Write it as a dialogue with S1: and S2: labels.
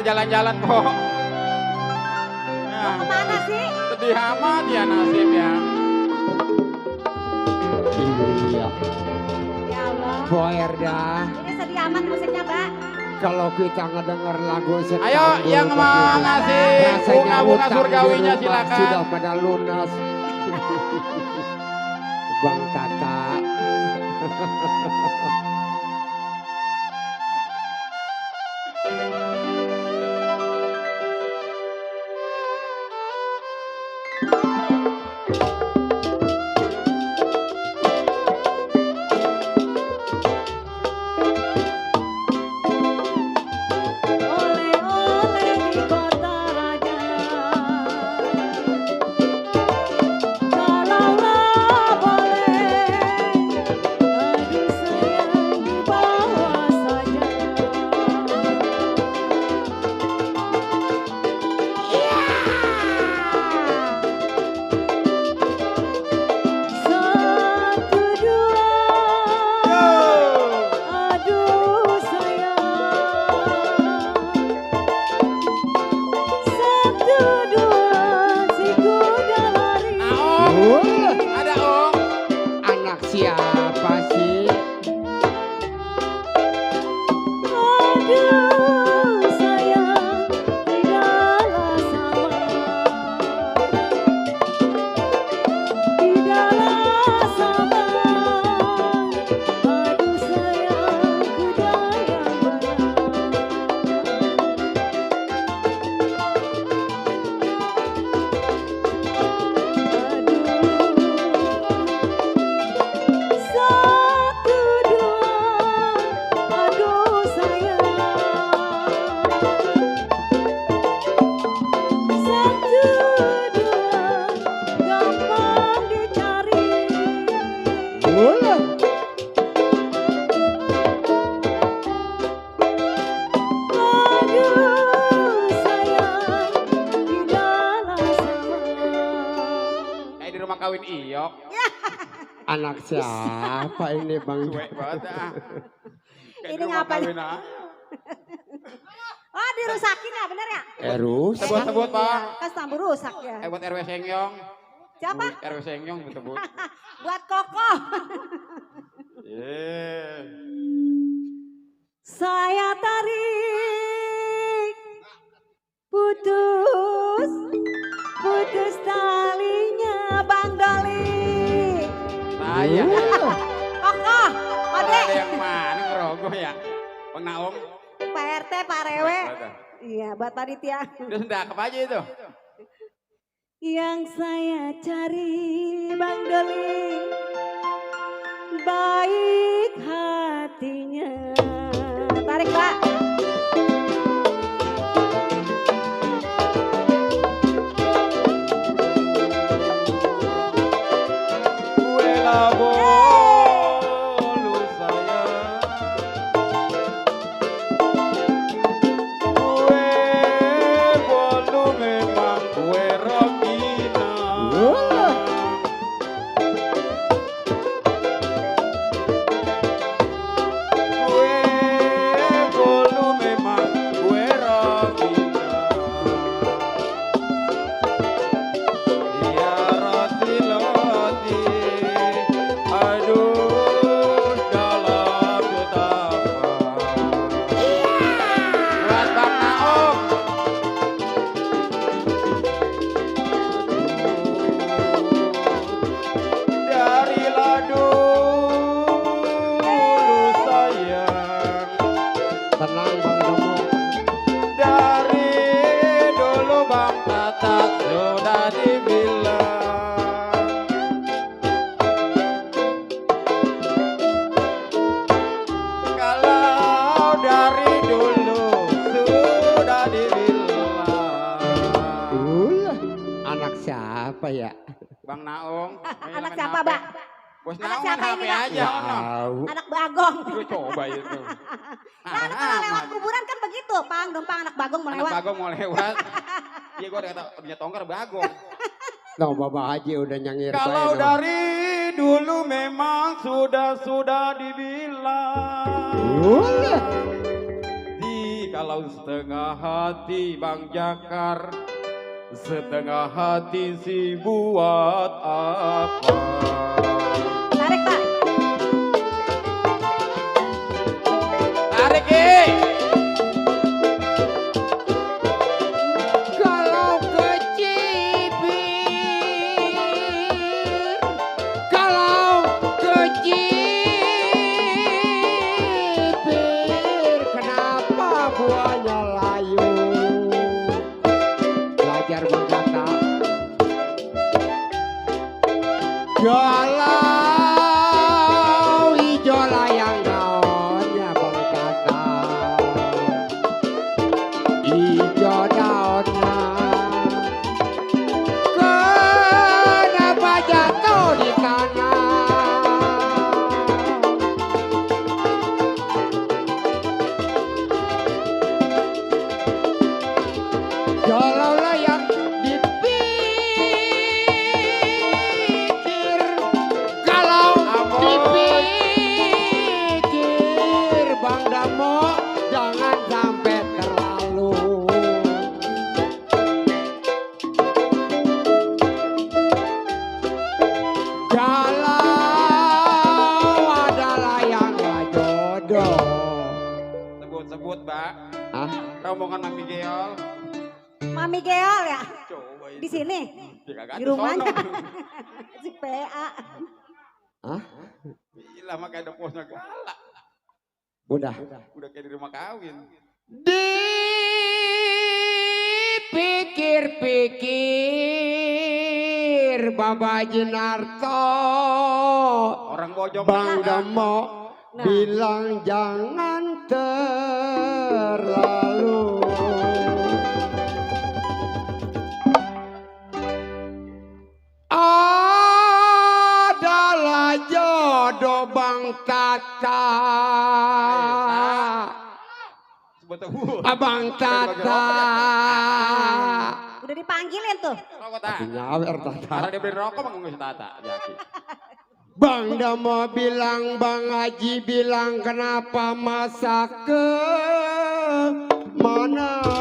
S1: jalan-jalan kok.
S2: Mau kemana sih?
S1: Sedih amat ya nasib ya.
S3: Iya.
S2: Ya Allah.
S3: Boyer dah.
S2: Ini sedih amat musiknya, Mbak.
S3: Kalau kita ngedenger lagu setanggul
S1: Ayo yang mau ngasih bunga-bunga surgawinya silakan.
S3: Sudah pada lunas. Bang Tata.
S2: Oleh-oleh di kota raja. Kalaulah boleh, aduh sayang dibawa saja. Satu dua, aduh sayang. Satu dua, si kuda lari.
S1: Ada Om.
S3: Anak siapa sih?
S2: Aduh sayang, tidaklah sama. Tidaklah sama. Aduh sayang, kuda yang mana. Satu dua, aduh sayang. Satu dua, gampang dicari. Aduh sayang, tidaklah sama.
S1: Kayak di rumah kawin Iyok.
S3: Anak siapa ini Bang?
S1: Cuek banget ah. Kayak
S2: Ini
S1: di rumah
S2: ngapain?
S1: kawin ah.
S2: Oh dirusakin ya bener ya?
S3: Erus.
S1: Sebut-sebut Pak.
S2: Kan sambung rusak ya.
S1: Buat RW Sengyong.
S2: Siapa?
S1: RW Sengyong disebut.
S2: Buat kokoh.
S1: Yeah.
S2: Saya tarik putus putus talinya Bang Doli.
S1: Saya.
S2: Kokoh, Ode,
S1: Ada yang mana ngerogoh ya? Bang Naom.
S2: Pak RT, Pak Rewe. Iya, buat panitia.
S1: Udah sendakep aja itu.
S2: Yang saya cari Bang Doli, baik hatinya. Tarik Pak.
S1: Gue labolu sayang. Gue bolu memang gue rokina. Gue bolu memang gue rokina. Iya roti-roti, aduh dalam betapa. Buat Bang Naom. Dari ladu sayang,
S3: Tenang Bang Domo.
S1: dari dulu Bang Tata sudah dibilang. Kalau dari dulu sudah dibilang.
S3: Anak siapa ya?
S1: Bang Naom.
S2: Anak siapa, Mbak?
S1: Bos
S2: Anak
S1: Naom
S2: siapa
S1: main
S2: ini,
S1: HP
S2: Mbak?
S1: aja. ono.
S3: Tahu.
S2: Anak bagong.
S1: Gue coba itu.
S2: Nah, kalau lewat kuburan kan begitu, Pang, numpang anak bagong mau
S1: Anak
S2: lewat.
S1: bagong mau lewat. Iya gue udah kata punya tongkar bagong.
S3: No, Bapak Haji udah nyengir.
S1: Kalau
S3: saya, no.
S1: dari dulu memang sudah dibilang. Jika kalau setengah hati Bang Jakar, setengah hati si buat apa?
S2: Tarik Pak.
S1: Tarik
S3: Kalau kecibir, kalau kecibir, kenapa buahnya layu? Belajar berkata, galau hijau layang daunnya berkata, hijau daunnya kenapa jatuh di tanah? Galau layang dipikir, kalau dipikir Bang Damo jangan sampai terlalu. Galau adalah yang gak jodoh.
S1: Sebut-sebut Mbak.
S3: Hah?
S1: Rombongan Mami Geol.
S2: Mami Geol ya.
S1: Coba
S2: Di sini.
S1: Ya, kagak
S2: Di
S1: ada
S2: rumahnya.
S1: sono.
S2: Si PA.
S3: Hah?
S1: Gila mah kayak ada posnya galak.
S3: Udah.
S1: Udah kayak di rumah kawin.
S3: Dipikir-pikir Bapak Jinarto,
S1: Orang bojong
S3: Bang
S1: kan?
S3: Damo
S2: Nah.
S3: bilang jangan terlalu. Adalah jodoh Bang Tata.
S1: Sebut-sebut.
S3: Abang Tata.
S2: Udah dipanggilin tuh.
S1: Rokok tak?
S3: Nyawer
S1: Karena
S3: Tata.
S1: dia beli rokok mah nggak tata. Jaki.
S3: Bang Damo bilang, Bang Haji bilang, kenapa masak ke mana?